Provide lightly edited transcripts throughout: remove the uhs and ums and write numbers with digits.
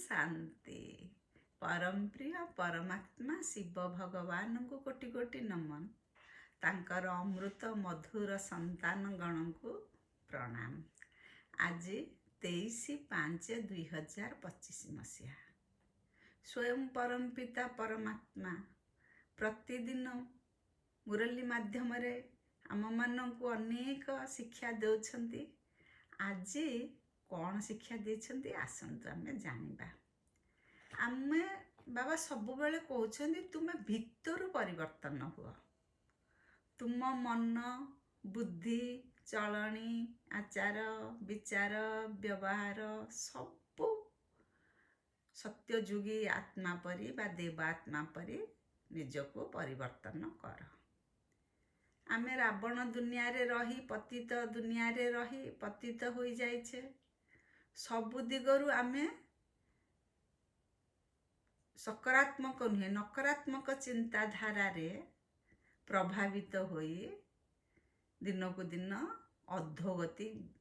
शांति। परम प्रिय परमात्मा शिव भगवान को कोटि कोटि नमन। तांकर अमृत मधुर संतान गण को प्रणाम। आज 23/5/2025 मसीहा। स्वयं परम पिता परमात्मा प्रतिदिन मुरली माध्यम आम मानू अनेक शिक्षा देउछंती। आज कौन शिक्षा देछंती आसंतु आमे जानिबा। आमे बाबा सब बेले कहउछंती तुमे भितरु परिवर्तन हुआ। तुम मन बुद्धि चलनी आचार विचार व्यवहार सब सत्ययुगी आत्मा परी बा देवात्मा परी निजको परिवर्तन कर। आमे रावण दुनिया रे रही पतित दुनिया रे रही पतित हो जाइछे। सबु दिगरु आमे सकारात्मक नुहे नकारात्मक चिंताधारा रे प्रभावित होई दिन को दिन अधोगति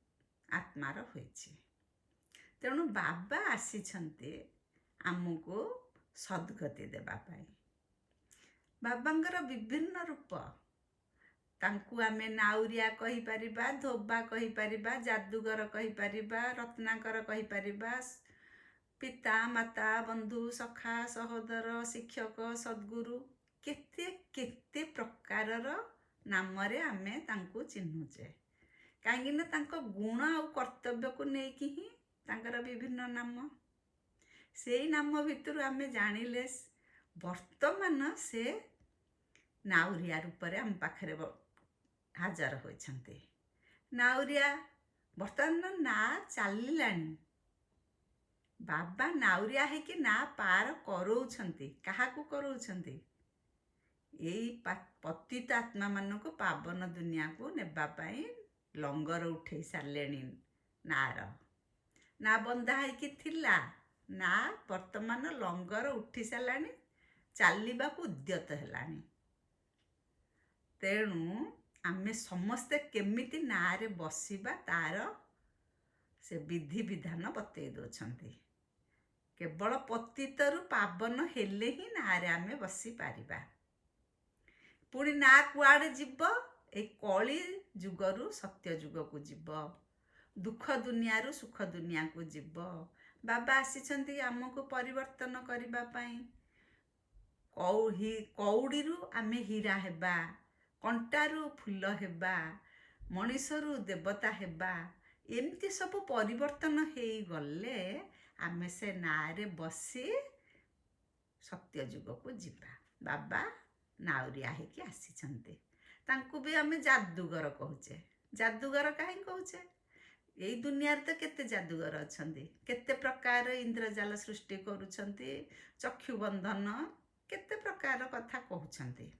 आत्मार होइछे। तेणु बाबा आसीछन्ते आमको सद्गति देबा पाई। बाबांकर विभिन्न रूप तांकु आमे नाउरिया कहि परिबा, धोबा कहि परिबा, जादूगर कहि परिबा, रत्नाकर कहि परिबा, पिता माता बंधु सखा सहोदर शिक्षक सद्गुरु केते केते प्रकारर नाम रे आमे तांकु चिन्हुचे। काहेकि ना तांको गुण और कर्तव्य को नेकी ही तांकर विभिन्न नाम। सेई नाम भितरु आमे जानिले वर्तमान से नाउरिया रूप रे आम पाखरे हाजर होइछन्ते। नाउरिया वर्तमान ना चलिलानी। बाबा नाउरिया है कि ना पार करौछन्ते। काहाकू करौछन्ते? एई पतित आत्मा मान को पावन दुनिया को नेबा पाई लंगर उठे सारलेनी। नार ना बंधा है कि थिला ना वर्तमान लंगर उठी सारलानी, चलिबा को उद्यत हेलानी। तेणु आमे समस्ते केमिति नारे बसिबा तार से विधि विधान बतई दोछन्ते। केवल पतितरु पावन हेले ही नारे आमे बसी पारिबा। पुणी ना कुआड़े जीव ए कली जुगरु सत्य जुग को जीव, दुख दुनिया रु सुख दुनिया को जीव। बाबा आसीछन्ती आमको परिवर्तन करिबा पाई। कौड़ी रु आमे हीरा हेबा, कंटारू फूल हेबा, मनीषरू देवता हेबा। एमती सब परिवर्तन हेई गले आमे से नारे बसी सत्य जुग को जीवा। बाबा नाउरिया है कि आसीछन्ते। तांकु भी आमे जादूगर कहूचे। जादूगर काहे कहूचे? एई दुनिया तो केते जादूगर अछन्ती, केते प्रकार इंद्रजाल सृष्टि करूछन्ती, चक्षु बंधन केते प्रकार कथा कहूछन्ती।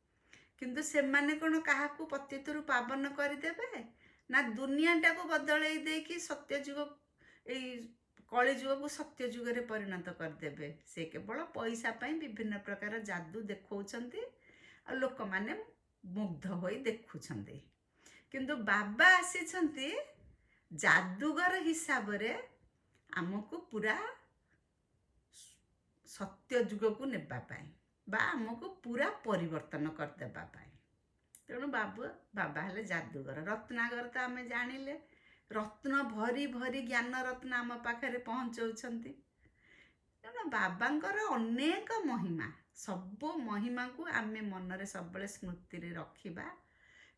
किंतु से माने कोन काहाकू पतितरु पावन कर देबे ना दुनियाटा को बदलई दे कि सत्य जुग एई कली जुग को सत्य जुग रे परिणत कर देबे। से केवल पैसा पई विभिन्न प्रकार जादू देखौछन्ती आ लोक माने मुग्ध होई देखुछन्ती। किंतु बाबा आसीछन्ती जादूगर हिसाब रे हमको पूरा सत्य जुग को नेबा पाई बा हमको पूरा परिवर्तन कर देबा पाई। तेणु बाबा हेले जादूगर। रत्नागर तो आमे जानिले रत्न भरी भरी ज्ञान रत्न आम पाखरे पहुँचौछन्ती। तेणु बाबांकर अनेक महिमा, सब महिमा को आमे मनरे सबले स्मृति रे रखिबा।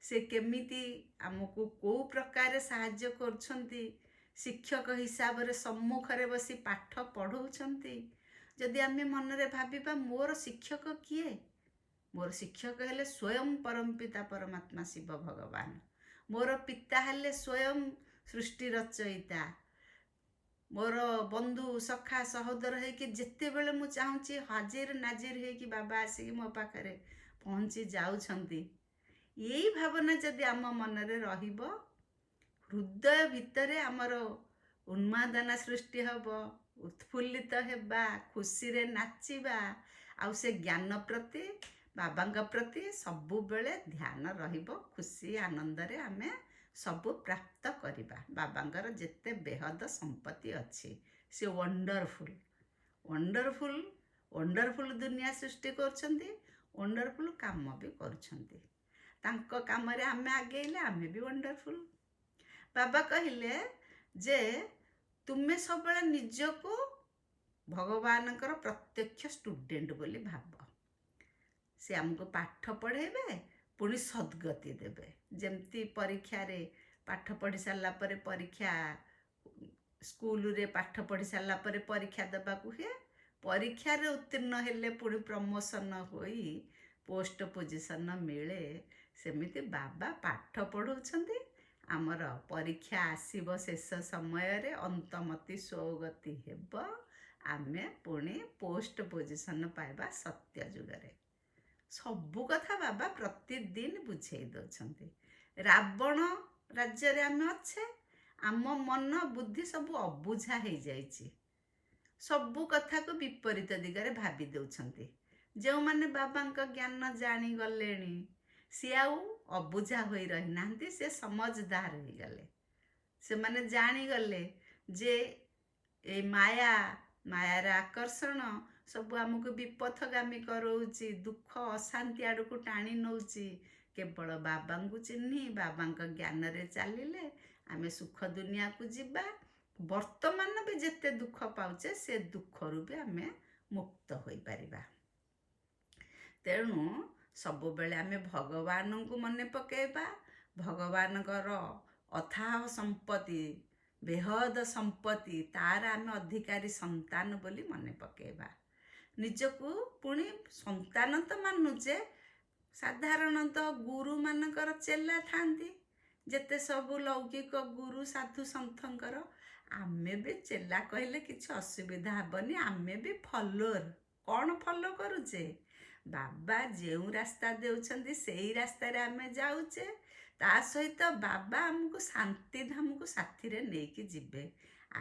से केमिति आमको को प्रकार साहाय्य करछन्ती, शिक्षक हिसाब रे सम्मुख रे बसी पाठ पढ़ौछन्ती। जदि आमे मनरे भाबिबा मोर शिक्षक किए? मोर शिक्षक हेले स्वयं परम पिता परमात्मा शिव भगवान। मोर पिता हेले स्वयं सृष्टि रचयिता। मोर बंधु सखा सहोदर है कि जिते बेले मु चाहूची हाजिर नाजिर है कि बाबा आसी मो पाखरे पहुँची जाउछन्ती। यही भावना जदि आम मनरे रहिबो, हृदय भितरे आमर उन्मादना सृष्टि हबो, उत्फुल्लित हेबा, खुशी रे नाचिबा, आउ से ज्ञान प्रति बाबांग प्रति सबु बेले ध्यान रहिबो। खुशी आनंद रे आमे सबु प्राप्त करिबा। बाबांगर जेते बेहद संपत्ति अछि से वंडरफुल ୱଣ୍ଡରଫୁଲ୍ ୱଣ୍ଡରଫୁଲ୍ ଦୁନିଆ ସୃଷ୍ଟି କରୁଛନ୍ତି, ୱଣ୍ଡରଫୁଲ୍ କାମ ବି କରୁଛନ୍ତି। ତାଙ୍କ କାମରେ ଆମେ ଆଗେଇଲେ ଆମେ ବି ୱଣ୍ଡରଫୁଲ୍। ବାବା କହିଲେ ଯେ ତୁମେ ସବୁବେଳେ ନିଜକୁ ଭଗବାନଙ୍କର ପ୍ରତ୍ୟକ୍ଷ ଷ୍ଟୁଡେଣ୍ଟ ବୋଲି ଭାବ। ସେ ଆମକୁ ପାଠ ପଢ଼େଇବେ, ପୁଣି ସଦ୍ଗତି ଦେବେ। ଯେମିତି ପରୀକ୍ଷାରେ ପାଠ ପଢ଼ି ସାରିଲା ପରେ ସ୍କୁଲରେ ପାଠ ପଢ଼ି ସାରିଲା ପରେ ପରୀକ୍ଷା ଦେବାକୁ ହୁଏ, ପରୀକ୍ଷାରେ ଉତ୍ତୀର୍ଣ୍ଣ ହେଲେ ପୁଣି ପ୍ରମୋସନ୍ ହୋଇ ପୋଷ୍ଟ ପୋଜିସନ୍ ମିଳେ। ସେମିତି ବାବା ପାଠ ପଢ଼ଉଛନ୍ତି, ଆମର ପରୀକ୍ଷା ଆସିବ ଶେଷ ସମୟରେ, ଅନ୍ତମତି ସ୍ୱଗତି ହେବ, ଆମେ ପୁଣି ପୋଷ୍ଟ ପୋଜିସନ୍ ପାଇବା ସତ୍ୟ ଯୁଗରେ। ସବୁ କଥା ବାବା ପ୍ରତିଦିନ ବୁଝେଇ ଦେଉଛନ୍ତି। ରାବଣ ରାଜ୍ୟରେ ଆମେ ଅଛେ, ଆମ ମନ ବୁଦ୍ଧି ସବୁ ଅବୁଝା ହେଇଯାଇଛି, ସବୁ କଥାକୁ ବିପରୀତ ଦିଗରେ ଭାବି ଦେଉଛନ୍ତି। ଯେଉଁମାନେ ବାବାଙ୍କ ଜ୍ଞାନ ଜାଣିଗଲେଣି ସିଏ ଆଉ ଅବୁଝା ହୋଇ ରହିନାହାନ୍ତି, ସେ ସମଝଦାର ହେଇଗଲେ। ସେମାନେ ଜାଣିଗଲେ ଯେ ଏ ମାୟାର ଆକର୍ଷଣ ସବୁ ଆମକୁ ବିପଥଗାମୀ କରାଉଛି, ଦୁଃଖ ଅଶାନ୍ତି ଆଡ଼କୁ ଟାଣି ନେଉଛି। କେବଳ ବାବାଙ୍କୁ ଚିହ୍ନି ବାବାଙ୍କ ଜ୍ଞାନରେ ଚାଲିଲେ ଆମେ ସୁଖ ଦୁନିଆକୁ ଯିବା। ବର୍ତ୍ତମାନ ବି ଯେତେ ଦୁଃଖ ପାଉଛେ ସେ ଦୁଃଖରୁ ବି ଆମେ ମୁକ୍ତ ହୋଇପାରିବା। ତେଣୁ ସବୁବେଳେ ଆମେ ଭଗବାନଙ୍କୁ ମନେ ପକାଇବା। ଭଗବାନଙ୍କର ଅଥାହ ସମ୍ପତ୍ତି, ବେହଦ ସମ୍ପତ୍ତି, ତାର ଆମେ ଅଧିକାରୀ ସନ୍ତାନ ବୋଲି ମନେ ପକାଇବା। ନିଜକୁ ପୁଣି ସନ୍ତାନ ତ ମାନୁଛେ, ସାଧାରଣତଃ ଗୁରୁମାନଙ୍କର ଚେଲା ଥାନ୍ତି, ଯେତେ ସବୁ ଲୌକିକ ଗୁରୁ ସାଧୁ ସନ୍ଥଙ୍କର, ଆମେ ବି ଚେଲା କହିଲେ କିଛି ଅସୁବିଧା ହେବନି, ଆମେ ବି ଫଲୋଅର। କ'ଣ ଫଲୋ କରୁଛେ? ବାବା ଯେଉଁ ରାସ୍ତା ଦେଉଛନ୍ତି ସେଇ ରାସ୍ତାରେ ଆମେ ଯାଉଛେ। ତା ସହିତ ବାବା ଆମକୁ ଶାନ୍ତିଧାମକୁ ସାଥିରେ ନେଇକି ଯିବେ।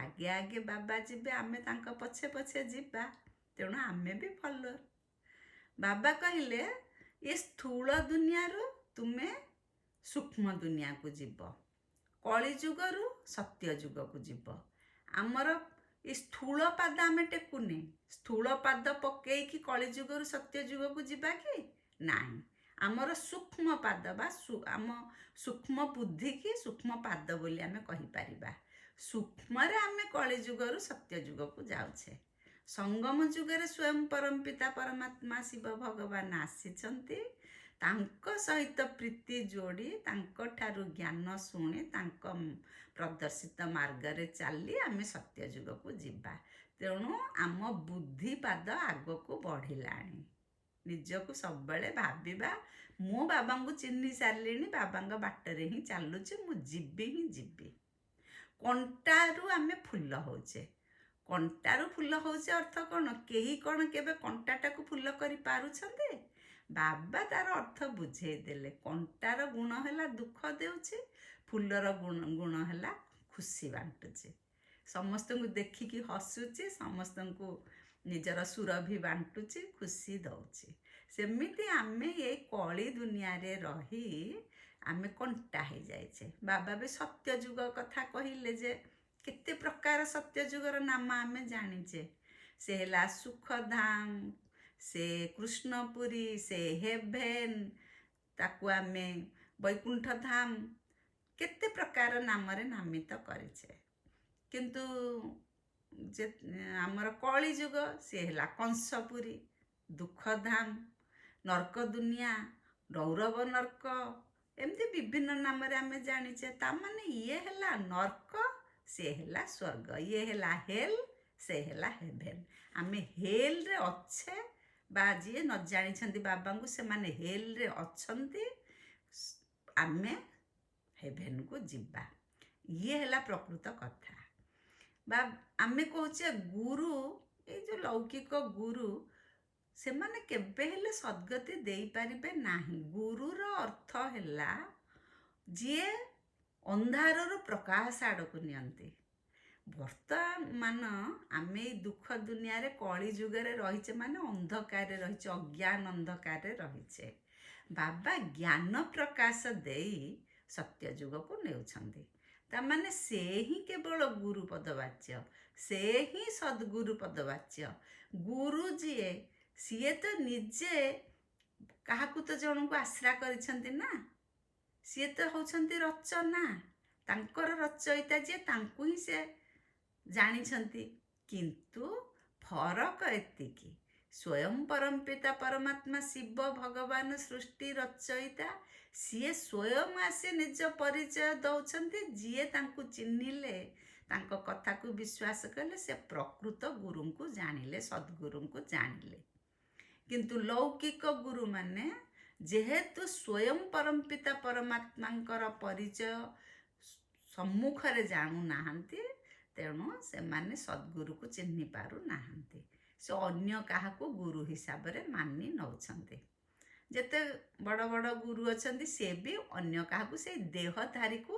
ଆଗେ ଆଗେ ବାବା ଯିବେ, ଆମେ ତାଙ୍କ ପଛେ ପଛେ ଯିବା। ତେଣୁ ଆମେ ବି ଫଲୋଅର। ବାବା କହିଲେ ଏ ସ୍ଥୂଳ ଦୁନିଆରୁ ତୁମେ ସୂକ୍ଷ୍ମ ଦୁନିଆକୁ ଯିବ, କଳିଯୁଗରୁ ସତ୍ୟ ଯୁଗକୁ ଯିବ। ଆମର ଏ ସ୍ଥୂଳ ପାଦ ଆମେ ଟେକୁନେ, ସ୍ଥୂଳ ପାଦ ପକେଇକି କଳିଯୁଗରୁ ସତ୍ୟ ଯୁଗକୁ ଯିବା କି? ନାହିଁ। ଆମର ସୂକ୍ଷ୍ମ ପାଦ ବା ଆମ ସୂକ୍ଷ୍ମ ବୁଦ୍ଧିକି ସୂକ୍ଷ୍ମ ପାଦ ବୋଲି ଆମେ କହିପାରିବା। ସୂକ୍ଷ୍ମରେ ଆମେ କଳିଯୁଗରୁ ସତ୍ୟ ଯୁଗକୁ ଯାଉଛେ। ସଙ୍ଗମ ଯୁଗରେ ସ୍ୱୟଂ ପରମପିତା ପରମାତ୍ମା ଶିବ ଭଗବାନ ଆସିଛନ୍ତି। ତାଙ୍କ ସହିତ ପ୍ରୀତି ଯୋଡ଼ି, ତାଙ୍କ ଠାରୁ ଜ୍ଞାନ ଶୁଣି, ତାଙ୍କ ପ୍ରଦର୍ଶିତ ମାର୍ଗରେ ଚାଲି ଆମେ ସତ୍ୟ ଯୁଗକୁ ଯିବା। ତେଣୁ ଆମ ବୁଦ୍ଧି ପାଦ ଆଗକୁ ବଢ଼ିଲାଣି। ନିଜକୁ ସବୁବେଳେ ଭାବିବା, ମୁଁ ବାବାଙ୍କୁ ଚିହ୍ନି ସାରିଲିଣି, ବାବାଙ୍କ ବାଟରେ ହିଁ ଚାଲୁଛି, ମୁଁ ଯିବି ହିଁ ଯିବି। କଣ୍ଟାରୁ ଆମେ ଫୁଲ ହଉଛେ। କଣ୍ଟାରୁ ଫୁଲ ହଉଛେ ଅର୍ଥ କ'ଣ? କେହି କ'ଣ କେବେ କଣ୍ଟାଟାକୁ ଫୁଲ କରି ପାରୁଛନ୍ତି? ବାବା ତାର ଅର୍ଥ ବୁଝେଇ ଦେଲେ। କଣ୍ଟାର ଗୁଣ ହେଲା ଦୁଃଖ ଦେଉଛି, ଫୁଲର ଗୁଣ ହେଲା ଖୁସି ବାଣ୍ଟୁଛି, ସମସ୍ତଙ୍କୁ ଦେଖିକି ହସୁଛି, ସମସ୍ତଙ୍କୁ ନିଜର ସୁରଭି ବାଣ୍ଟୁଛି, ଖୁସି ଦେଉଛି। ସେମିତି ଆମେ ଏଇ କଳି ଦୁନିଆରେ ରହି ଆମେ କଣ୍ଟା ହେଇଯାଇଛେ। ବାବା ବି ସତ୍ୟ ଯୁଗ କଥା କହିଲେ ଯେ କେତେ ପ୍ରକାର ସତ୍ୟ ଯୁଗର ନାମ ଆମେ ଜାଣିଛେ। ସେ ହେଲା ସୁଖଧାମ, ସେ କୃଷ୍ଣପୁରୀ, ସେ ହେଭେନ୍, ତାକୁ ଆମେ ବୈକୁଣ୍ଠ ଧାମ, କେତେ ପ୍ରକାର ନାମରେ ନାମିତ କରିଛେ। କିନ୍ତୁ ଯେ ଆମର କଳିଯୁଗ, ସେ ହେଲା କଂସପୁରୀ, ଦୁଃଖଧାମ, ନର୍କ ଦୁନିଆ, ରୌରବ ନର୍କ, ଏମିତି ବିଭିନ୍ନ ନାମରେ ଆମେ ଜାଣିଛେ। ତାମାନେ ଇଏ ହେଲା ନର୍କ, ସେ ହେଲା ସ୍ୱର୍ଗ, ଇଏ ହେଲା ହେଲ୍, ସେ ହେଲା ହେଭେନ୍। ଆମେ ହେଲ୍ରେ ଅଛେ, ବା ଯିଏ ନ ଜାଣିଛନ୍ତି ବାବାଙ୍କୁ ସେମାନେ ହେଲ୍ରେ ଅଛନ୍ତି, ଆମେ ହେଭେନ୍କୁ ଯିବା। ଇଏ ହେଲା ପ୍ରକୃତ କଥା। ବା ଆମେ କହୁଛେ ଗୁରୁ, ଏଇ ଯେଉଁ ଲୌକିକ ଗୁରୁ, ସେମାନେ କେବେ ହେଲେ ସଦ୍ଗତି ଦେଇପାରିବେ ନାହିଁ। ଗୁରୁର ଅର୍ଥ ହେଲା ଯିଏ ଅନ୍ଧାରରୁ ପ୍ରକାଶ ଆଡ଼କୁ ନିଅନ୍ତି। ବର୍ତ୍ତମାନ ଆମେ ଏଇ ଦୁଃଖ ଦୁନିଆରେ କଳି ଯୁଗରେ ରହିଛେ, ମାନେ ଅନ୍ଧକାରରେ ରହିଛେ, ଅଜ୍ଞାନ ଅନ୍ଧକାରରେ ରହିଛେ। ବାବା ଜ୍ଞାନ ପ୍ରକାଶ ଦେଇ ସତ୍ୟ ଯୁଗକୁ ନେଉଛନ୍ତି। ତାମାନେ ସେ ହିଁ କେବଳ ଗୁରୁ ପଦବାଚ୍ୟ। ସେ ହିଁ ସଦ୍ଗୁରୁ ପଦବାଚ୍ୟ। ଗୁରୁ ଯିଏ ସିଏ ତ ନିଜେ କାହାକୁ ତ ଜଣଙ୍କୁ ଆଶ୍ରା କରିଛନ୍ତି ନା, ସିଏ ତ ହେଉଛନ୍ତି ରଚନା, ତାଙ୍କର ରଚୟିତା ଯିଏ ତାଙ୍କୁ ହିଁ ସେ ଜାଣିଛନ୍ତି। କିନ୍ତୁ ଫରକ ଏତିକି, ସ୍ୱୟଂ ପରମପିତା ପରମାତ୍ମା ଶିବ ଭଗବାନ ସୃଷ୍ଟି ରଚୟିତା ସିଏ ସ୍ୱୟଂ ଆସି ନିଜ ପରିଚୟ ଦେଉଛନ୍ତି। ଯିଏ ତାଙ୍କୁ ଚିହ୍ନିଲେ, ତାଙ୍କ କଥାକୁ ବିଶ୍ୱାସ କଲେ, ସେ ପ୍ରକୃତ ଗୁରୁଙ୍କୁ ଜାଣିଲେ, ସଦ୍ଗୁରୁଙ୍କୁ ଜାଣିଲେ। କିନ୍ତୁ ଲୌକିକ ଗୁରୁମାନେ ଯେହେତୁ ସ୍ୱୟଂ ପରମପିତା ପରମାତ୍ମାଙ୍କର ପରିଚୟ ସମ୍ମୁଖରେ ଜାଣୁନାହାନ୍ତି, ତେଣୁ ସେମାନେ ସଦ୍ଗୁରୁକୁ ଚିହ୍ନି ପାରୁନାହାନ୍ତି। ସେ ଅନ୍ୟ କାହାକୁ ଗୁରୁ ହିସାବରେ ମାନି ନେଉଛନ୍ତି। ଯେତେ ବଡ଼ ବଡ଼ ଗୁରୁ ଅଛନ୍ତି ସେ ବି ଅନ୍ୟ କାହାକୁ ସେଇ ଦେହଧାରୀକୁ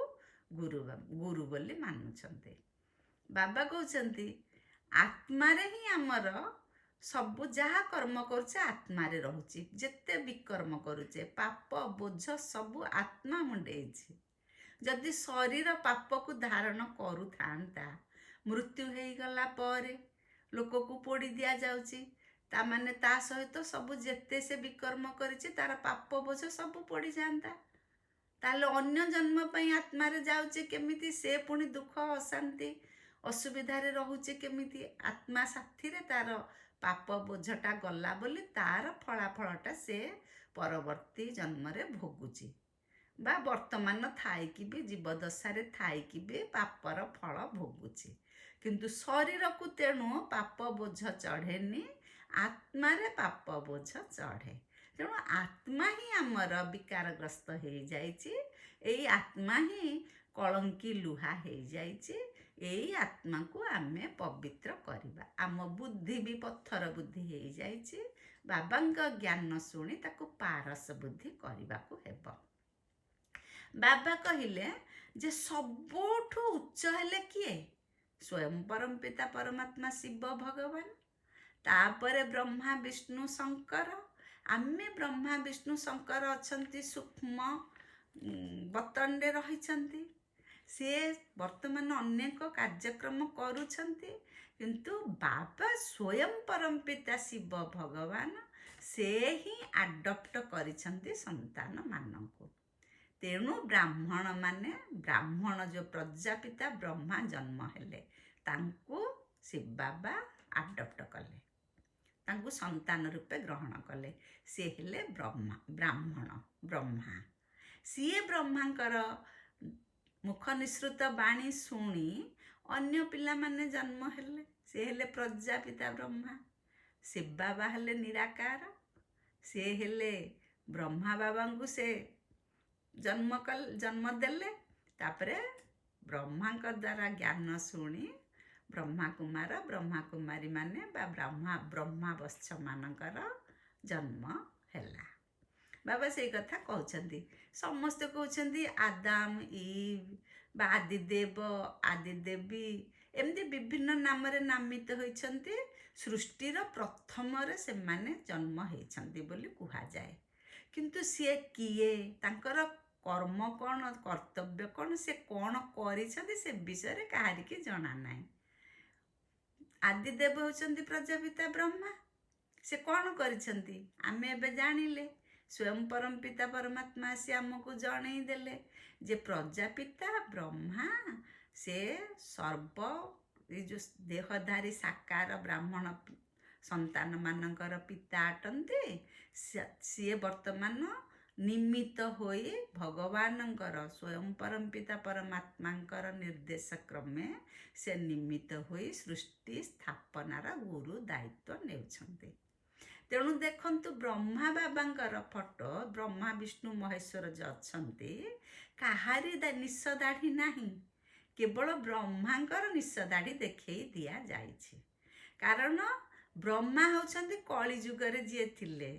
ଗୁରୁ ବୋଲି ମାନୁଛନ୍ତି। ବାବା କହୁଛନ୍ତି ଆତ୍ମାରେ ହିଁ ଆମର ସବୁ ଯାହା କର୍ମ କରୁଛେ ଆତ୍ମାରେ ରହୁଛି। ଯେତେ ବିକର୍ମ କରୁଛେ, ପାପ ବୋଝ ସବୁ ଆତ୍ମା ମୁଣ୍ଡେଇଛି। ଯଦି ଶରୀର ପାପକୁ ଧାରଣ କରୁଥାନ୍ତା, ମୃତ୍ୟୁ ହେଇଗଲା ପରେ ଲୋକକୁ ପୋଡ଼ି ଦିଆଯାଉଛି, ତାମାନେ ତା ସହିତ ସବୁ ଯେତେ ସେ ବିକର୍ମ କରିଛି ତାର ପାପ ବୋଝ ସବୁ ପଡ଼ିଯାଆନ୍ତା। ତାହେଲେ ଅନ୍ୟ ଜନ୍ମ ପାଇଁ ଆତ୍ମାରେ ଯାଉଛି କେମିତି? ସେ ପୁଣି ଦୁଃଖ ଅଶାନ୍ତି ଅସୁବିଧାରେ ରହୁଛି କେମିତି? ଆତ୍ମା ସାଥିରେ ତାର ପାପ ବୋଝଟା ଗଲା ବୋଲି ତାର ଫଳାଫଳଟା ସେ ପରବର୍ତ୍ତୀ ଜନ୍ମରେ ଭୋଗୁଛି, ବା ବର୍ତ୍ତମାନ ଥାଇକି ବି, ଜୀବଦଶାରେ ଥାଇକି ବି ପାପର ଫଳ ଭୋଗୁଛି। କିନ୍ତୁ ଶରୀରକୁ ତେଣୁ ପାପ ବୋଝ ଚଢ଼େନି, ଆତ୍ମାରେ ପାପ ବୋଝ ଚଢ଼େ। ତେଣୁ ଆତ୍ମା ହିଁ ଆମର ବିକାରଗ୍ରସ୍ତ ହେଇଯାଇଛି। ଏଇ ଆତ୍ମା ହିଁ କଳଙ୍କି ଲୁହା ହେଇଯାଇଛି। ଏଇ ଆତ୍ମାକୁ ଆମେ ପବିତ୍ର କରିବା। ଆମ ବୁଦ୍ଧି ବି ପଥର ବୁଦ୍ଧି ହେଇଯାଇଛି। ବାବାଙ୍କ ଜ୍ଞାନ ଶୁଣି ତାକୁ ପାରସ ବୁଦ୍ଧି କରିବାକୁ ହେବ। ବାବା କହିଲେ ଯେ ସବୁଠୁ ଉଚ୍ଚ ହେଲେ କିଏ? ସ୍ୱୟଂ ପରମପିତା ପରମାତ୍ମା ଶିବ ଭଗବାନ, ତାପରେ ବ୍ରହ୍ମା ବିଷ୍ଣୁ ଶଙ୍କର। ଆମେ ବ୍ରହ୍ମା ବିଷ୍ଣୁ ଶଙ୍କର ଅଛନ୍ତି ସୂକ୍ଷ୍ମ ବତନରେ ରହିଛନ୍ତି। ସେ ବର୍ତ୍ତମାନ ଅନେକ କାର୍ଯ୍ୟକ୍ରମ କରୁଛନ୍ତି, କିନ୍ତୁ ବାବା ସ୍ୱୟଂ ପରମପିତା ଶିବ ଭଗବାନ ସେ ହିଁ ଆଡପ୍ଟ କରିଛନ୍ତି ସନ୍ତାନମାନଙ୍କୁ। ତେଣୁ ବ୍ରାହ୍ମଣ ଯେଉଁ ପ୍ରଜାପିତା ବ୍ରହ୍ମା ଜନ୍ମ ହେଲେ, ତାଙ୍କୁ ଶିବ ବାବା ଆଡପ୍ଟ କଲେ, ତାଙ୍କୁ ସନ୍ତାନ ରୂପେ ଗ୍ରହଣ କଲେ। ସେ ହେଲେ ବ୍ରହ୍ମା। ସିଏ ବ୍ରହ୍ମାଙ୍କର ମୁଖ ନିଃସୃତ ବାଣୀ ଶୁଣି ଅନ୍ୟ ପିଲାମାନେ ଜନ୍ମ ହେଲେ। ସେ ହେଲେ ପ୍ରଜାପିତା ବ୍ରହ୍ମା। ଶିବ ବାବା ହେଲେ ନିରାକାର। ସେ ହେଲେ ବ୍ରହ୍ମା ବାବାଙ୍କୁ ସେ ଜନ୍ମ ଦେଲେ। ତାପରେ ବ୍ରହ୍ମାଙ୍କ ଦ୍ୱାରା ଜ୍ଞାନ ଶୁଣି ବ୍ରହ୍ମା କୁମାରୀ ମାନେ ବା ବ୍ରହ୍ମା ବତ୍ସମାନଙ୍କର ଜନ୍ମ ହେଲା। ବାବା ସେଇ କଥା କହୁଛନ୍ତି। ସମସ୍ତେ କହୁଛନ୍ତି ଆଦାମ ଇଭ୍ ବା ଆଦିଦେବ ଆଦିଦେବୀ ଏମିତି ବିଭିନ୍ନ ନାମରେ ନାମିତ ହୋଇଛନ୍ତି। ସୃଷ୍ଟିର ପ୍ରଥମରେ ସେମାନେ ଜନ୍ମ ହେଇଛନ୍ତି ବୋଲି କୁହାଯାଏ। କିନ୍ତୁ ସିଏ କିଏ, ତାଙ୍କର କର୍ମ କ'ଣ, କର୍ତ୍ତବ୍ୟ କ'ଣ, ସେ କ'ଣ କରିଛନ୍ତି ସେ ବିଷୟରେ କାହାରିକି ଜଣା ନାହିଁ। ଆଦିଦେବ ହେଉଛନ୍ତି ପ୍ରଜାପିତା ବ୍ରହ୍ମା। ସେ କ'ଣ କରିଛନ୍ତି ଆମେ ଏବେ ଜାଣିଲେ। ସ୍ୱୟଂ ପରମପିତା ପରମାତ୍ମା ଆସି ଆମକୁ ଜଣେଇ ଦେଲେ ଯେ ପ୍ରଜାପିତା ବ୍ରହ୍ମା ସେ ଏଇ ଯେଉଁ ଦେହଧାରୀ ସାକାର ବ୍ରାହ୍ମଣ ସନ୍ତାନମାନଙ୍କର ପିତା ଅଟନ୍ତି। ସିଏ ବର୍ତ୍ତମାନ ନିମିତ୍ତ ହୋଇ ଭଗବାନଙ୍କର ସ୍ୱୟଂ ପରମପିତା ପରମାତ୍ମାଙ୍କର ନିର୍ଦ୍ଦେଶ କ୍ରମେ ସେ ନିମିତ୍ତ ହୋଇ ସୃଷ୍ଟି ସ୍ଥାପନାର ଗୁରୁ ଦାୟିତ୍ୱ ନେଉଛନ୍ତି। ତେଣୁ ଦେଖନ୍ତୁ ବ୍ରହ୍ମା ବାବାଙ୍କର ଫଟୋ, ବ୍ରହ୍ମା ବିଷ୍ଣୁ ମହେଶ୍ୱର ଯେ ଅଛନ୍ତି, କାହାରି ନିଶ ଦାଢ଼ି ନାହିଁ, କେବଳ ବ୍ରହ୍ମାଙ୍କର ନିଶ ଦାଢ଼ି ଦେଖେଇ ଦିଆଯାଇଛି। କାରଣ ବ୍ରହ୍ମା ହେଉଛନ୍ତି କଳି ଯୁଗରେ ଯିଏ ଥିଲେ।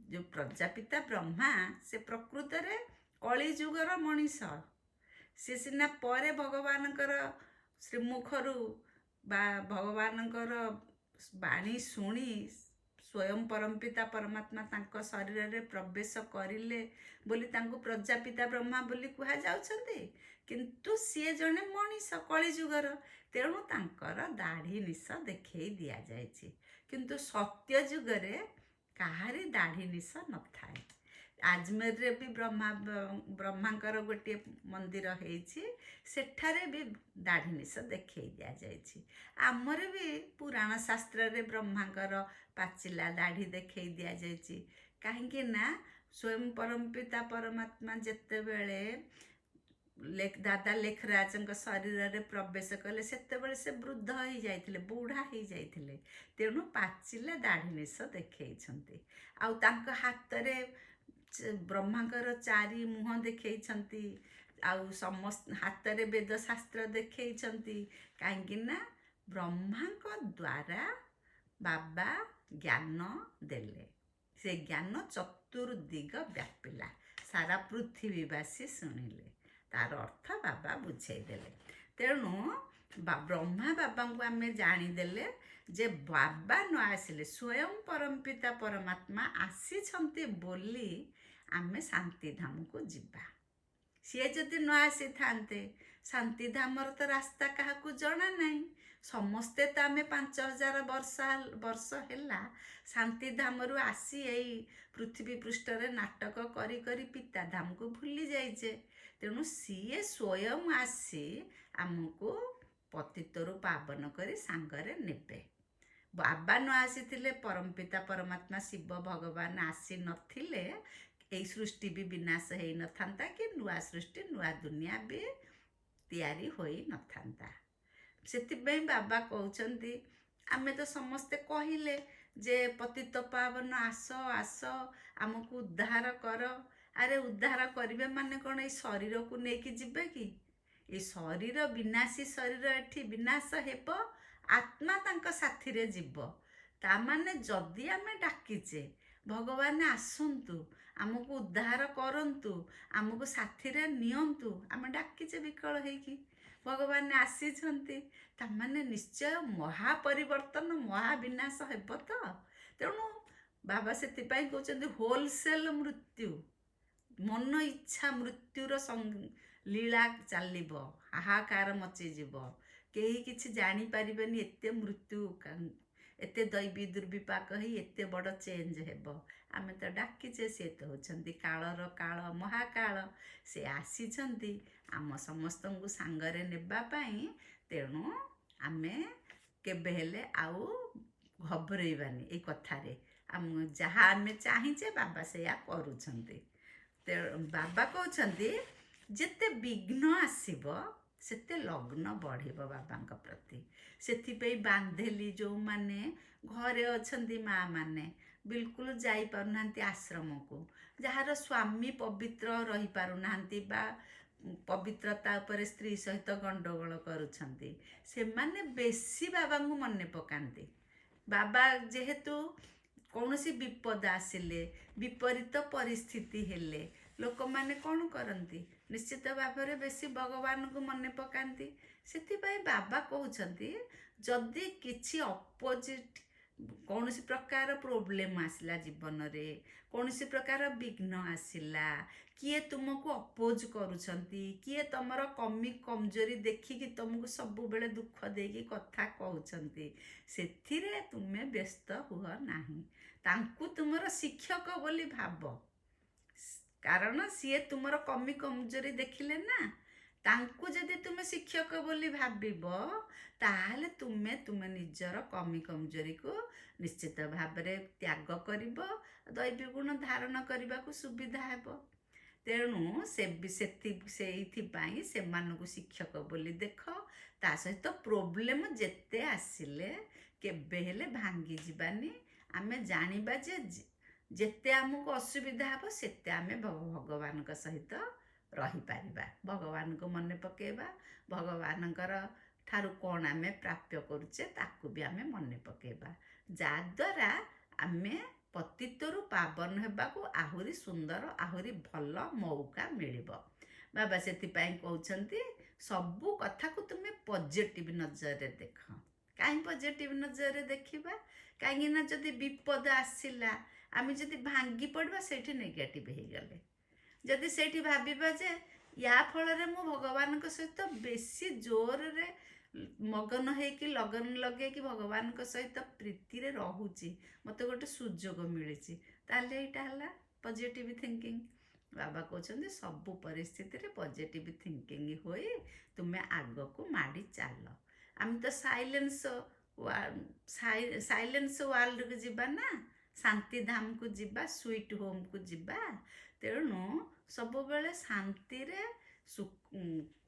ଯେଉଁ ପ୍ରଜାପିତା ବ୍ରହ୍ମା ସେ ପ୍ରକୃତରେ କଳି ଯୁଗର ମଣିଷ। ସେ ସିନା ପରେ ଭଗବାନଙ୍କର ଶ୍ରୀମୁଖରୁ ବା ଭଗବାନଙ୍କର ବାଣୀ ଶୁଣି ସ୍ୱୟଂ ପରମପିତା ପରମାତ୍ମା ତାଙ୍କ ଶରୀରରେ ପ୍ରବେଶ କରିଲେ ବୋଲି ତାଙ୍କୁ ପ୍ରଜାପିତା ବ୍ରହ୍ମା ବୋଲି କୁହାଯାଉଛନ୍ତି। କିନ୍ତୁ ସିଏ ଜଣେ ମଣିଷ କଳିଯୁଗର, ତେଣୁ ତାଙ୍କର ଦାଢ଼ି ନିଶ ଦେଖେଇ ଦିଆଯାଇଛି। କିନ୍ତୁ ସତ୍ୟ ଯୁଗରେ କାହାରି ଦାଢ଼ି ନିଶ ନଥାଏ। ଆଜମେରରେ ବି ବ୍ରହ୍ମାଙ୍କର ଗୋଟିଏ ମନ୍ଦିର ହେଇଛି, ସେଠାରେ ବି ଦାଢ଼ି ନିଶ ଦେଖେଇ ଦିଆଯାଇଛି। ଆମର ବି ପୁରାଣ ଶାସ୍ତ୍ରରେ ବ୍ରହ୍ମାଙ୍କର ପାଚିଲା ଦାଢ଼ି ଦେଖେଇ ଦିଆଯାଇଛି। କାହିଁକି ନା ସ୍ୱୟଂ ପରମପିତା ପରମାତ୍ମା ଯେତେବେଳେ ଦାଦା ଲେଖରାଜଙ୍କ ଶରୀରରେ ପ୍ରବେଶ କଲେ, ସେତେବେଳେ ସେ ବୃଦ୍ଧ ହେଇଯାଇଥିଲେ, ବୁଢ଼ା ହେଇଯାଇଥିଲେ। ତେଣୁ ପାଚିଲା ଦାଢ଼ି ନିଶ ଦେଖେଇଛନ୍ତି। ଆଉ ତାଙ୍କ ହାତରେ ବ୍ରହ୍ମାଙ୍କର 4 ମୁହଁ ଦେଖେଇଛନ୍ତି। ଆଉ ସମସ୍ତ ହାତରେ ବେଦଶାସ୍ତ୍ର ଦେଖେଇଛନ୍ତି। କାହିଁକି ନା ବ୍ରହ୍ମାଙ୍କ ଦ୍ୱାରା ବାବା ଜ୍ଞାନ ଦେଲେ। ସେ ଜ୍ଞାନ ଚତୁର୍ଦିଗ ବ୍ୟାପିଲା, ସାରା ପୃଥିବୀବାସୀ ଶୁଣିଲେ। ତାର ଅର୍ଥ ବାବା ବୁଝେଇଦେଲେ। ତେଣୁ ବ୍ରହ୍ମା ବାବାଙ୍କୁ ଆମେ ଜାଣିଦେଲେ ଯେ ବାବା ନ ଆସିଲେ, ସ୍ୱୟଂ ପରମପିତା ପରମାତ୍ମା ଆସିଛନ୍ତି ବୋଲି ଆମେ ଶାନ୍ତିଧାମକୁ ଯିବା। ସିଏ ଯଦି ନ ଆସିଥାନ୍ତେ, ଶାନ୍ତିଧାମର ତ ରାସ୍ତା କାହାକୁ ଜଣା ନାହିଁ। ସମସ୍ତେ ତ ଆମେ 5000 ବର୍ଷ ହେଲା ଶାନ୍ତିଧାମରୁ ଆସି ଏଇ ପୃଥିବୀ ପୃଷ୍ଠରେ ନାଟକ କରି କରି ପିତାଧାମକୁ ଭୁଲି ଯାଇଛେ। ତେଣୁ ସିଏ ସ୍ୱୟଂ ଆସି ଆମକୁ ପତିତରୁ ପାବନ କରି ସାଙ୍ଗରେ ନେବେ। ବାବା ନ ଆସିଥିଲେ, ପରମପିତା ପରମାତ୍ମା ଶିବ ଭଗବାନ ଆସି ନଥିଲେ, ଏଇ ସୃଷ୍ଟି ବି ବିନାଶ ହେଇନଥାନ୍ତା, କି ନୂଆ ସୃଷ୍ଟି ନୂଆ ଦୁନିଆ ବି ତିଆରି ହୋଇ ନଥାନ୍ତା। ସେଥିପାଇଁ ବାବା କହୁଛନ୍ତି, ଆମେ ତ ସମସ୍ତେ କହିଲେ ଯେ ପତିତ ପାବନ ଆସ ଆସ, ଆମକୁ ଉଦ୍ଧାର କର। ଆରେ ଉଦ୍ଧାର କରିବେ ମାନେ କ'ଣ ଏଇ ଶରୀରକୁ ନେଇକି ଯିବେ କି? ଏ ଶରୀର ବିନାଶୀ ଶରୀର ଏଠି ବିନାଶ ହେବ, ଆତ୍ମା ତାଙ୍କ ସାଥିରେ ଯିବ। ତାମାନେ ଯଦି ଆମେ ଡାକିଛେ ଭଗବାନ ଆସନ୍ତୁ, ଆମକୁ ଉଦ୍ଧାର କରନ୍ତୁ, ଆମକୁ ସାଥିରେ ନିଅନ୍ତୁ, ଆମେ ଡାକିଛେ ବିକଳ ହେଇକି, ଭଗବାନ ଆସିଛନ୍ତି, ତାମାନେ ନିଶ୍ଚୟ ମହାପରିବର୍ତ୍ତନ ମହାବିନାଶ ହେବ ତ। ତେଣୁ ବାବା ସେଥିପାଇଁ କହୁଛନ୍ତି ହୋଲସେଲ ମୃତ୍ୟୁ, ମନ ଇଚ୍ଛା ମୃତ୍ୟୁର ଲୀଳା ଚାଲିବ, ହାହାକାର ମଚିଯିବ, କେହି କିଛି ଜାଣିପାରିବେନି। ଏତେ ମୃତ୍ୟୁ, ଏତେ ଦୈବୀ ଦୁର୍ବିପାକ ହେଇ ଏତେ ବଡ଼ ଚେଞ୍ଜ ହେବ। ଆମେ ତ ଡାକିଛେ, ସେ ତ ହେଉଛନ୍ତି କାଳର କାଳ, ମହାକାଳ। ସେ ଆସିଛନ୍ତି ଆମ ସମସ୍ତଙ୍କୁ ସାଙ୍ଗରେ ନେବା ପାଇଁ। ତେଣୁ ଆମେ କେବେ ହେଲେ ଆଉ ଘବରେଇବାନି ଏଇ କଥାରେ। ଯାହା ଆମେ ଚାହିଁଛେ ବାବା ସେଇଆ କରୁଛନ୍ତି। ବାବା କହୁଛନ୍ତି ଯେତେ ବିଘ୍ନ ଆସିବ ସେତେ ଲଗ୍ନ ବଢ଼ିବ ବାବାଙ୍କ ପ୍ରତି। ସେଥିପାଇଁ ବାନ୍ଧେଲି ଯେଉଁମାନେ ଘରେ ଅଛନ୍ତି, ମାଆ ମାନେ ବିଲକୁଲ ଯାଇପାରୁନାହାନ୍ତି ଆଶ୍ରମକୁ, ଯାହାର ସ୍ୱାମୀ ପବିତ୍ର ରହିପାରୁନାହାନ୍ତି ବା ପବିତ୍ରତା ଉପରେ ସ୍ତ୍ରୀ ସହିତ ଗଣ୍ଡଗୋଳ କରୁଛନ୍ତି, ସେମାନେ ବେଶୀ ବାବାଙ୍କୁ ମନେ ପକାନ୍ତି। ବାବା ଯେହେତୁ କୌଣସି ବିପଦ ଆସିଲେ, ବିପରୀତ ପରିସ୍ଥିତି ହେଲେ ଲୋକମାନେ କ'ଣ କରନ୍ତି? ନିଶ୍ଚିତ ଭାବରେ ବେଶୀ ଭଗବାନଙ୍କୁ ମନେ ପକାନ୍ତି। ସେଥିପାଇଁ ବାବା କହୁଛନ୍ତି ଯଦି କିଛି ଅପୋଜିଟ୍ କୌଣସି ପ୍ରକାର ପ୍ରୋବ୍ଲେମ୍ ଆସିଲା ଜୀବନରେ, କୌଣସି ପ୍ରକାର ବିଘ୍ନ ଆସିଲା, କିଏ ତୁମକୁ ଅପୋଜ କରୁଛନ୍ତି, କିଏ ତମର କମି କମଜୋରି ଦେଖିକି ତୁମକୁ ସବୁବେଳେ ଦୁଃଖ ଦେଇକି କଥା କହୁଛନ୍ତି, ସେଥିରେ ତୁମେ ବ୍ୟସ୍ତ ହୁଅ ନାହିଁ। ତାଙ୍କୁ ତୁମର ଶିକ୍ଷକ ବୋଲି ଭାବ, କାରଣ ସିଏ ତୁମର କମି କମଜୋରି ଦେଖିଲେ ନା। ତାଙ୍କୁ ଯଦି ତୁମେ ଶିକ୍ଷକ ବୋଲି ଭାବିବ, ତାହେଲେ ତୁମେ ନିଜର କମି କମଜୋରିକୁ ନିଶ୍ଚିତ ଭାବରେ ତ୍ୟାଗ କରିବ, ଦୈବୀ ଗୁଣ ଧାରଣ କରିବାକୁ ସୁବିଧା ହେବ। ତେଣୁ ସେଇଥିପାଇଁ ସେମାନଙ୍କୁ ଶିକ୍ଷକ ବୋଲି ଦେଖ। ତା ସହିତ ପ୍ରୋବ୍ଲେମ୍ ଯେତେ ଆସିଲେ କେବେ ହେଲେ ଭାଙ୍ଗି ଯିବାନି। ଆମେ ଜାଣିବା ଯେ ଯେତେ ଆମକୁ ଅସୁବିଧା ହେବ ସେତେ ଆମେ ଭଗବାନଙ୍କ ସହିତ ରହିପାରିବା। ଭଗବାନଙ୍କୁ ମନେ ପକାଇବା, ଭଗବାନଙ୍କର ଠାରୁ କ'ଣ ଆମେ ପ୍ରାପ୍ୟ କରୁଛେ ତାକୁ ବି ଆମେ ମନେ ପକାଇବା, ଯାଦ୍ୱାରା ଆମେ ପତିତରୁ ପାବନ ହେବାକୁ ଆହୁରି ସୁନ୍ଦର, ଆହୁରି ଭଲ ମଉକା ମିଳିବ। ବାବା ସେଥିପାଇଁ କହୁଛନ୍ତି ସବୁ କଥାକୁ ତୁମେ ପଜିଟିଭ ନଜରରେ ଦେଖ। କାହିଁ ପଜିଟିଭ ନଜରରେ ଦେଖିବା? କାହିଁକିନା ଯଦି ବିପଦ ଆସିଲା, ଆମେ ଯଦି ଭାଙ୍ଗି ପଡ଼ିବା ସେଇଠି ନେଗେଟିଭ ହେଇଗଲେ, ଯଦି ସେଇଠି ଭାବିବା ଯେ या फल मु भगवान सहित बेसी जोर रे मगन होइकी लगन लगे कि भगवान सहित प्रीति रे रहूची मते गोटे सुजोग मिली ताले एटा हला पॉजिटिव थिंकिंग। बाबा कहते सबु परिस्थिति रे पॉजिटिव थिंकिंग होई तुमे आग को माड़ी चल। आम तो साइलेंस वर्ल्ड को जीवा ना, शांति धाम को जीवा, स्वीट होम को जीवा। तेणु सब बेले शांति रे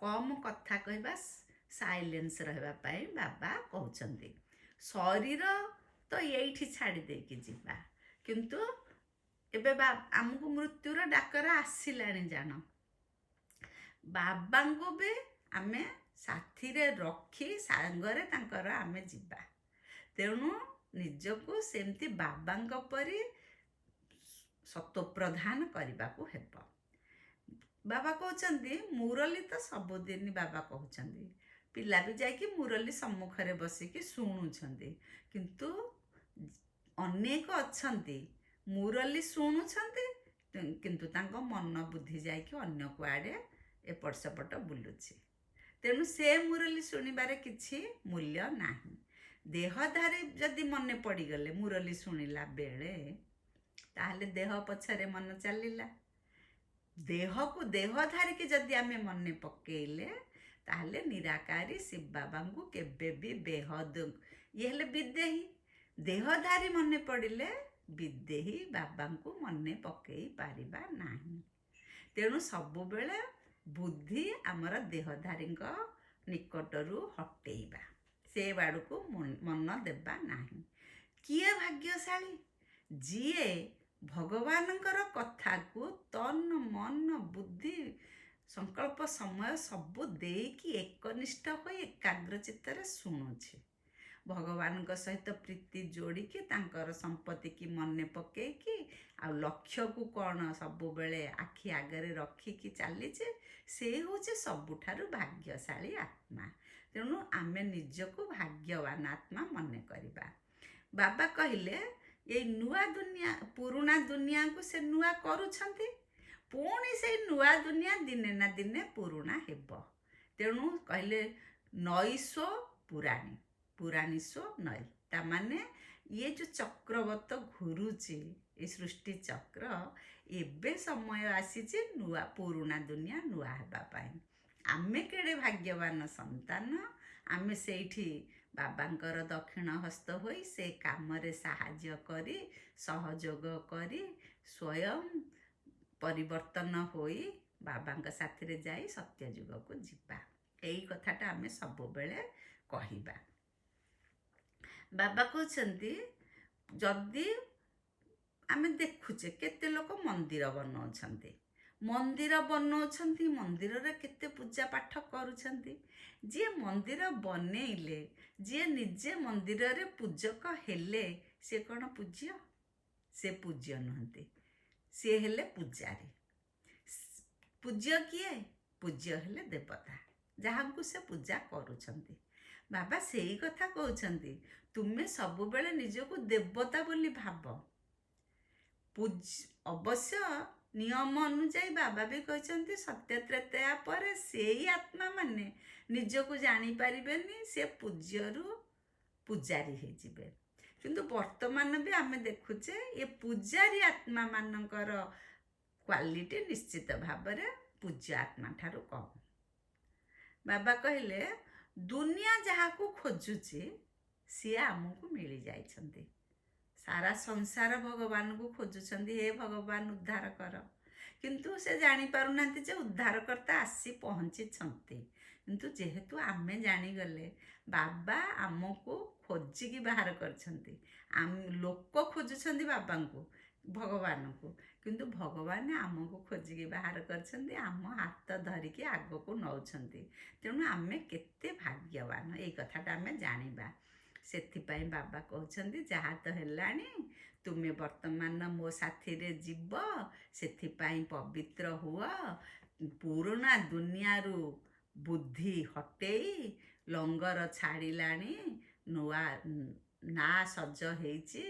कम कथा कहबा, साइलेंस रहबा पाई बाबा कहउछंती। शरीर तो यही छाड़ी देकी जीवा, किंतु एबे आमको मृत्युर डाकरा आसिलानी जान। बाबा को भी आमे साथी रे रखी सांगरे तांकर आमे जीवा। तेणु निजको सेमती बाबा परी सत्व प्रदान करने को हेब। बाबा कहते मुरली तो सबुदिन बाबा कहते पिला भी जाकि मुरली सम्मुखरे बसिकी शुणुछंती, किंतु अनेक अच्छंती मुरली शुणुछंती किंतु तांको मन बुद्धि जाकि अन्य कुआडे एपट सेपट बुलुछि। तेणु से मुरली शुणिबारे किछि मूल्य नाही। देहधारी जदि मन पड़गले मुरली शुणिला बेले ताहले देह पछरे मन चलिला। देह को देहधारी के जदि आमे मन पकेइले ताहले निराकारी शिव बाबा को केबे भी बेहद ये हेले विदेही। देहधारी मन पड़िले विदेही बाबा को मन पकई पारिबा नाही। तेणु सबु बेले बुद्धि आमर देहधारी निकटरू हटेइबा, से बाड़ को मन देबा नाही। किए भाग्यशाली जीए भगवानंकर कथा को तन मन बुद्धि संकल्प समय सबु देकी एकनिष्ठ हो एकाग्र चित्तर शुणुछि। भगवान सहित प्रीति जोड़िकी तांकर संपत्ति की मन पकेकी आ लक्ष्य को कौन सबु बेले आखि आगरे रखिकी चलीचे से होचे सबुठारु भाग्यशाली आत्मा। तेणु आमे निजको भाग्यवान आत्मा मन करिबा। बाबा कहिले ये नुआ दुनिया पुराना दुनिया को से नुआ करूछंती, पुणी से नुआ दुनिया दिने ना दिने पुराना हेब। तेणु कहले नईसो पुराणी, पुराणी सो नई। तामाने ये जो चक्रवत घुरुची ये सृष्टि चक्र एबे समय आसीचे नुआ पुराना दुनिया नुआ हेबा पाई। आमे केड़े भाग्यवान संतान, आमे सेठी बाबांकर दक्षिण हस्त होई से कामरे साहाय्य करी सहयोग करी स्वयं परिवर्तन होई बाबांक साथी रे जाई सत्य युग को जीवा। एई कथाटा आमे सब बेले कहिबा। बाबा कहते जदि आमे देखुचे केते लोक मंदिर बनाउछंती, मंदिर बनाउछंती, मंदिर रे केते पूजा पाठ करूछंती। जे मंदिर बनेइले, जे निजे मंदिर रे पूजक हेले से कौन पूज्य? से पूज्य नहंती, से हेले पूजारी। पूज्य किए? पूज्य हेले देवता जहां से पूजा करूछंती। बाबा सेई कथा कहउछंती तुमे सबु बेले निजको देवता बोली भाव। अवश्य नियम अनुଯାयी बाबा भी कहते सत्य त्रेतया पर सेई आत्मा माने निजको जानी पारिबेनी, से पूज्यरू पूजारी हे जिबे। किंतु वर्तमान भी आमे देखुचे ये पूजारी आत्मा मानकर क्वालिटी निश्चित भावरे पूज्य आत्मा ठारू कम। बाबा कहले दुनिया जहाँ को खोजुची सी आमको मिली जाइछंती। सारा संसार भगवान को खोजुछंती, हे भगवान उद्धार कर, किंतु से जानी पारुनांती जे उद्धार करता आसी पहुंची छंती। किंतु जेहेतु आमे जानी गले बाबा आमको खोजिकी बाहर करछंती। आम लोक खोजुछंती बाबा को भगवान को, किंतु भगवान आमको खोजिकी बाहर करछंती, आम हाथ धरिकी आग को नौछंती। तेणु आमे केते भाग्यवान एई कथाटा आमे जानिबा। सेथिपाई बाबा कहउछंती जहा तो हेलानी तुमे वर्तमान मो साथी रे जीव, सेथिपाई पवित्र हुआ, पुराना दुनिया रू बुद्धि हटेई लंगर छाड़िलानी नुआ ନା ସଜ ହେଇଛି,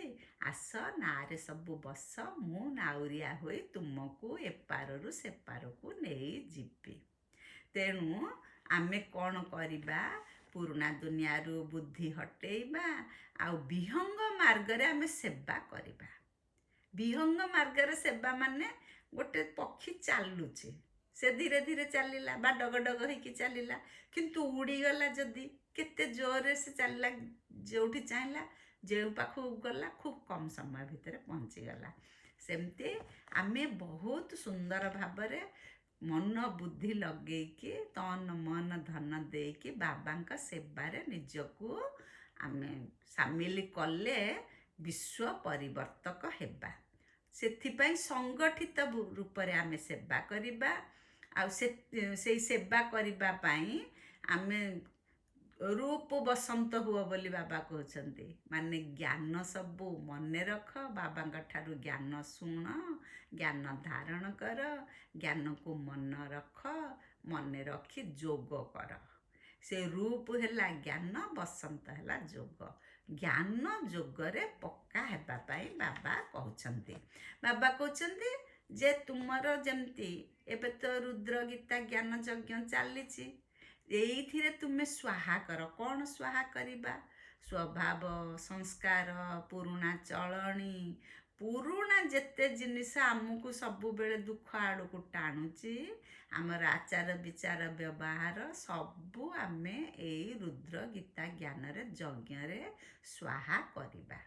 ଆସ ନାରେ ସବୁ ବସ, ମୁଁ ନାଉରିଆ ହୋଇ ତୁମକୁ ଏପାରରୁ ସେପାରକୁ ନେଇଯିବି। ତେଣୁ ଆମେ କ'ଣ କରିବା? ପୁରୁଣା ଦୁନିଆରୁ ବୁଦ୍ଧି ହଟେଇବା ଆଉ ବିହଙ୍ଗ ମାର୍ଗରେ ଆମେ ସେବା କରିବା। ବିହଙ୍ଗ ମାର୍ଗରେ ସେବା ମାନେ ଗୋଟେ ପକ୍ଷୀ ଚାଲୁଛି, ସେ ଧୀରେ ଧୀରେ ଚାଲିଲା ବା ଡଗ ଡଗ ହେଇକି ଚାଲିଲା, କିନ୍ତୁ ଉଡ଼ିଗଲା ଯଦି କେତେ ଜୋରରେ ସେ ଚାଲିଲା, ଯେଉଁଠି ଚାହିଁଲା ଯେଉଁ ପାଖକୁ ଗଲା ଖୁବ୍ କମ୍ ସମୟ ଭିତରେ ପହଞ୍ଚିଗଲା। ସେମିତି ଆମେ ବହୁତ ସୁନ୍ଦର ଭାବରେ ମନ ବୁଦ୍ଧି ଲଗେଇକି ତନ ମନ ଧନ ଦେଇକି ବାବାଙ୍କ ସେବାରେ ନିଜକୁ ଆମେ ସାମିଲ କଲେ ବିଶ୍ୱ ପରିବର୍ତ୍ତକ ହେବା। ସେଥିପାଇଁ ସଂଗଠିତ ରୂପରେ ଆମେ ସେବା କରିବା। ଆଉ ସେଇ ସେବା କରିବା ପାଇଁ ଆମେ ରୂପ ବସନ୍ତ ହୁଅ ବୋଲି ବାବା କହୁଛନ୍ତି। ମାନେ ଜ୍ଞାନ ସବୁ ମନେ ରଖ, ବାବାଙ୍କ ଠାରୁ ଜ୍ଞାନ ଶୁଣ, ଜ୍ଞାନ ଧାରଣ କର, ଜ୍ଞାନକୁ ମନେ ରଖ, ମନେ ରଖି ଯୋଗ କର। ସେ ରୂପ ହେଲା ଜ୍ଞାନ, ବସନ୍ତ ହେଲା ଯୋଗ। ଜ୍ଞାନ ଯୋଗରେ ପକ୍କା ହେବା ପାଇଁ ବାବା କହୁଛନ୍ତି। ବାବା କହୁଛନ୍ତି ଯେ ତୁମର ଯେମିତି ଏବେ ତ ରୁଦ୍ର ଗୀତା ଜ୍ଞାନ ଯଜ୍ଞ ଚାଲିଛି, ଏଇଥିରେ ତୁମେ ସ୍ୱାହା କର। କ'ଣ ସ୍ୱାହା କରିବା? ସ୍ୱଭାବ, ସଂସ୍କାର, ପୁରୁଣା ଚଳଣି, ପୁରୁଣା ଯେତେ ଜିନିଷ ଆମକୁ ସବୁବେଳେ ଦୁଃଖ ଆଡ଼କୁ ଟାଣୁଛି, ଆମର ଆଚାର ବିଚାର ବ୍ୟବହାର ସବୁ ଆମେ ଏଇ ରୁଦ୍ର ଗୀତା ଜ୍ଞାନରେ ଯଜ୍ଞରେ ସ୍ୱାହା କରିବା।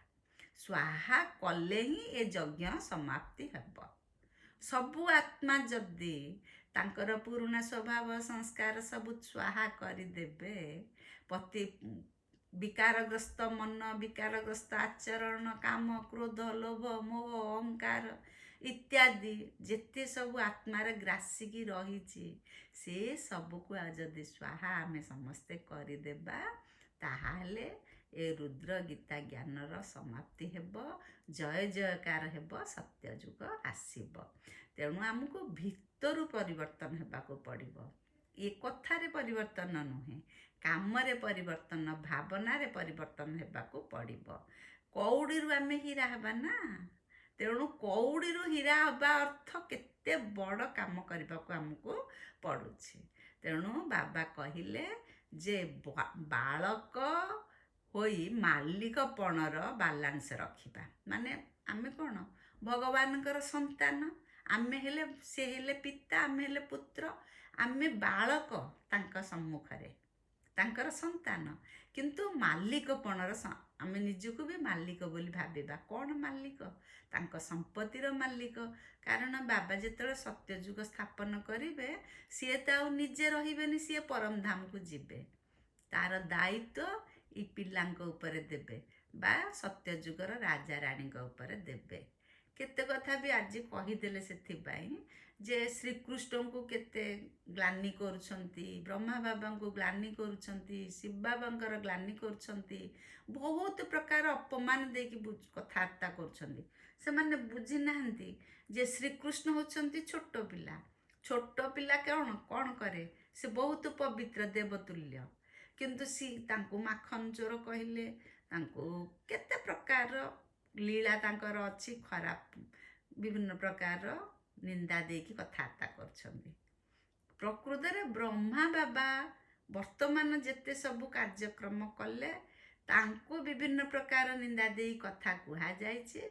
ସ୍ୱାହା କଲେ ହିଁ ଏ ଯଜ୍ଞ ସମାପ୍ତି ହେବ। ସବୁ ଆତ୍ମା ଯଦି ତାଙ୍କର ପୁରୁଣା ସ୍ୱଭାବ ସଂସ୍କାର ସବୁ ସ୍ୱାହା କରିଦେବେ, ବିକାରଗ୍ରସ୍ତ ମନ, ବିକାରଗ୍ରସ୍ତ ଆଚରଣ, କାମ, କ୍ରୋଧ, ଲୋଭ, ମୋହ, ଅହଙ୍କାର ଇତ୍ୟାଦି ଯେତେ ସବୁ ଆତ୍ମାରେ ଗ୍ରାସିକି ରହିଛି, ସେ ସବୁକୁ ଯଦି ସ୍ୱାହା ଆମେ ସମସ୍ତେ କରିଦେବା, ତାହେଲେ ଏ ରୁଦ୍ର ଗୀତା ଜ୍ଞାନର ସମାପ୍ତି ହେବ, ଜୟ ଜୟକାର ହେବ, ସତ୍ୟଯୁଗ ଆସିବ। ତେଣୁ ଆମକୁ ଭିତରୁ ପରିବର୍ତ୍ତନ ହେବାକୁ ପଡ଼ିବ। ଏ କଥାରେ ପରିବର୍ତ୍ତନ ନୁହେଁ, କାମରେ ପରିବର୍ତ୍ତନ, ଭାବନାରେ ପରିବର୍ତ୍ତନ ହେବାକୁ ପଡ଼ିବ। କଉଡ଼ିରୁ ଆମେ ହୀରା ହେବା ନା, ତେଣୁ କଉଡ଼ିରୁ ହୀରା ହେବା ଅର୍ଥ କେତେ ବଡ଼ କାମ କରିବାକୁ ଆମକୁ ପଡ଼ୁଛି। ତେଣୁ ବାବା କହିଲେ ଯେ ବାଳକ ହୋଇ ମାଲିକପଣର ବାଲାନ୍ସ ରଖିବା। ମାନେ ଆମେ କ'ଣ ଭଗବାନଙ୍କର ସନ୍ତାନ, ସେ ହେଲେ ପିତା, ଆମେ ହେଲେ ପୁତ୍ର, ଆମେ ବାଳକ ତାଙ୍କ ସମ୍ମୁଖରେ, ତାଙ୍କର ସନ୍ତାନ, କିନ୍ତୁ ମାଲିକପଣର ଆମେ ନିଜକୁ ବି ମାଲିକ ବୋଲି ଭାବିବା। କ'ଣ ମାଲିକ? ତାଙ୍କ ସମ୍ପତ୍ତିର ମାଲିକ। କାରଣ ବାବା ଯେତେବେଳେ ସତ୍ୟଯୁଗ ସ୍ଥାପନ କରିବେ, ସିଏ ତ ଆଉ ନିଜେ ରହିବେନି, ସିଏ ପରମଧାମକୁ ଯିବେ। ତାର ଦାୟିତ୍ୱ ଏଇ ପିଲାଙ୍କ ଉପରେ ଦେବେ ବା ସତ୍ୟଯୁଗର ରାଜା ରାଣୀଙ୍କ ଉପରେ ଦେବେ। କେତେ କଥା ବି ଆଜି କହିଦେଲେ ସେଥିପାଇଁ ଯେ ଶ୍ରୀକୃଷ୍ଣଙ୍କୁ କେତେ ଗ୍ଲାନି କରୁଛନ୍ତି, ବ୍ରହ୍ମା ବାବାଙ୍କୁ ଗ୍ଲାନି କରୁଛନ୍ତି, ଶିବ ବାବାଙ୍କର ଗ୍ଲାନି କରୁଛନ୍ତି, ବହୁତ ପ୍ରକାର ଅପମାନ ଦେଇକି କଥାବାର୍ତ୍ତା କରୁଛନ୍ତି। ସେମାନେ ବୁଝିନାହାନ୍ତି ଯେ ଶ୍ରୀକୃଷ୍ଣ ହେଉଛନ୍ତି ଛୋଟ ପିଲା। ଛୋଟ ପିଲା କ'ଣ କରେ? ସେ ବହୁତ ପବିତ୍ର, ଦେବତୁଲ୍ୟ, କିନ୍ତୁ ତାଙ୍କୁ ମାଖନ ଚୋର କହିଲେ, ତାଙ୍କୁ କେତେ ପ୍ରକାର ଲୀଳା ତାଙ୍କର ଅଛି, ଖରାପ ବିଭିନ୍ନ ପ୍ରକାର ନିନ୍ଦା ଦେଇକି କଥାବାର୍ତ୍ତା କରୁଛନ୍ତି। ପ୍ରକୃତରେ ବ୍ରହ୍ମା ବାବା ବର୍ତ୍ତମାନ ଯେତେ ସବୁ କାର୍ଯ୍ୟକ୍ରମ କଲେ, ତାଙ୍କୁ ବିଭିନ୍ନ ପ୍ରକାର ନିନ୍ଦା ଦେଇ କଥା କୁହାଯାଇଛି,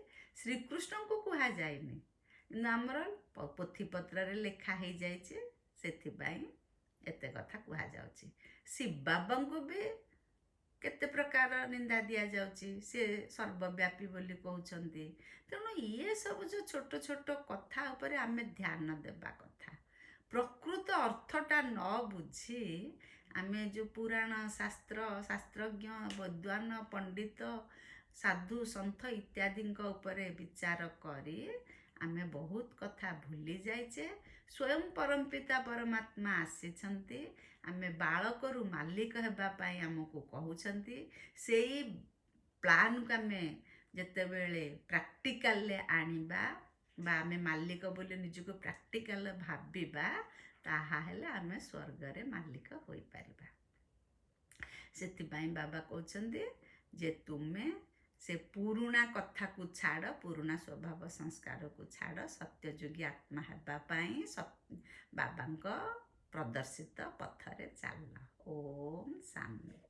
ଶ୍ରୀକୃଷ୍ଣଙ୍କୁ କୁହାଯାଇନି, କିନ୍ତୁ ଆମର ପୋଥିପତ୍ରରେ ଲେଖା ହେଇଯାଇଛି, ସେଥିପାଇଁ ଏତେ କଥା କୁହାଯାଉଛି। ଶିବ ବାବାଙ୍କୁ ବି କେତେ ପ୍ରକାର ନିନ୍ଦା ଦିଆଯାଉଛି, ସେ ସର୍ବବ୍ୟାପୀ ବୋଲି କହୁଛନ୍ତି। ତେଣୁ ଇଏ ସବୁ ଯେଉଁ ଛୋଟ ଛୋଟ କଥା ଉପରେ ଆମେ ଧ୍ୟାନ ଦେବା କଥା। ପ୍ରକୃତ ଅର୍ଥଟା ନ ବୁଝି ଆମେ ଯେଉଁ ପୁରାଣ ଶାସ୍ତ୍ରଜ୍ଞ, ବୈଦ୍ୱାନ, ପଣ୍ଡିତ, ସାଧୁ ସନ୍ଥ ଇତ୍ୟାଦିଙ୍କ ଉପରେ ବିଚାର କରି ଆମେ ବହୁତ କଥା ଭୁଲି ଯାଇଛେ। ସ୍ୱୟଂ ପରମପିତା ପରମାତ୍ମା ଆସିଛନ୍ତି, ଆମେ ବାଳକରୁ ମାଲିକ ହେବା ପାଇଁ ଆମକୁ କହୁଛନ୍ତି। ସେଇ ପ୍ଲାନ୍କୁ ଆମେ ଯେତେବେଳେ ପ୍ରାକ୍ଟିକାଲରେ ଆଣିବା ବା ଆମେ ମାଲିକ ବୋଲି ନିଜକୁ ପ୍ରାକ୍ଟିକାଲ ଭାବିବା, ତାହେଲେ ଆମେ ସ୍ୱର୍ଗରେ ମାଲିକ ହୋଇପାରିବା। ସେଥିପାଇଁ ବାବା କହୁଛନ୍ତି ଯେ ତୁମେ ସେ ପୁରୁଣା କଥାକୁ ଛାଡ଼, ପୁରୁଣା ସ୍ୱଭାବ ସଂସ୍କାରକୁ ଛାଡ଼, ସତ୍ୟଯୋଗୀ ଆତ୍ମା ହେବା ପାଇଁ ବାବାଙ୍କ ପ୍ରଦର୍ଶିତ ପଥରେ ଚାଲ। ଓମ୍ ଶାନ୍ତି।